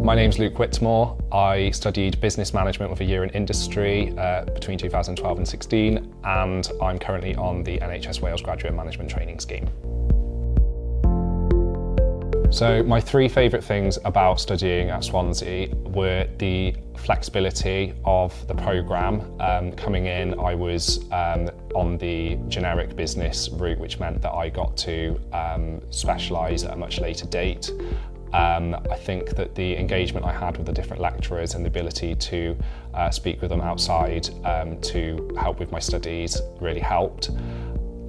My name's Luke Whitmore. I studied business management with a year in industry between 2012 and 16, and I'm currently on the NHS Wales Graduate Management Training Scheme. So my three favourite things about studying at Swansea were the flexibility of the programme. Coming in, I was on the generic business route, which meant that I got to specialise at a much later date. I think that the engagement I had with the different lecturers and the ability to speak with them outside to help with my studies really helped.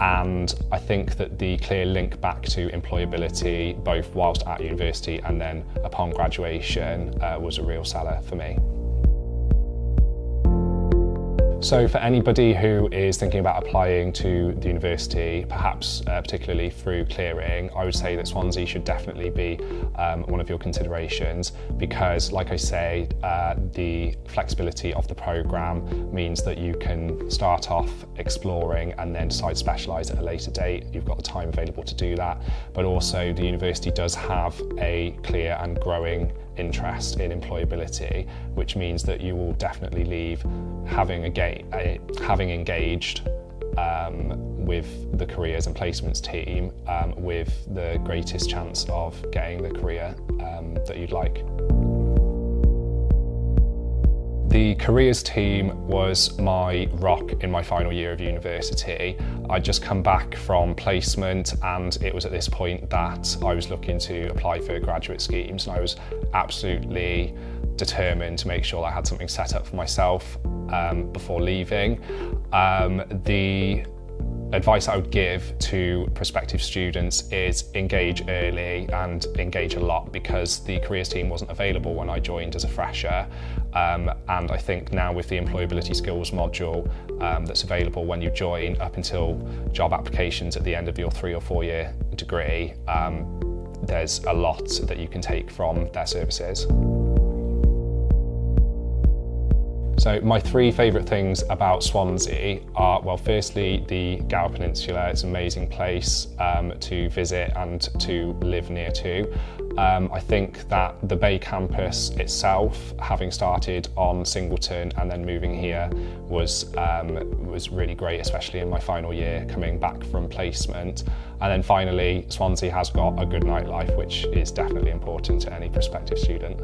And I think that the clear link back to employability, both whilst at university and then upon graduation, was a real seller for me. So for anybody who is thinking about applying to the university, perhaps particularly through clearing, I would say that Swansea should definitely be one of your considerations because, like I say, the flexibility of the programme means that you can start off exploring and then decide to specialise at a later date. You've got the time available to do that, but also the university does have a clear and growing interest in employability, which means that you will definitely leave having engaged with the careers and placements team with the greatest chance of getting the career that you'd like. The careers team was my rock in my final year of university. I'd just come back from placement and it was at this point that I was looking to apply for graduate schemes, and I was absolutely determined to make sure I had something set up for myself before leaving. The advice I would give to prospective students is engage early and engage a lot, because the careers team wasn't available when I joined as a fresher, and I think now with the employability skills module that's available when you join up until job applications at the end of your 3 or 4 year degree, there's a lot that you can take from their services. So my three favourite things about Swansea are, well, firstly, the Gower Peninsula. It's an amazing place to visit and to live near to. I think that the Bay campus itself, having started on Singleton and then moving here, was really great, especially in my final year coming back from placement. And then finally, Swansea has got a good nightlife, which is definitely important to any prospective student.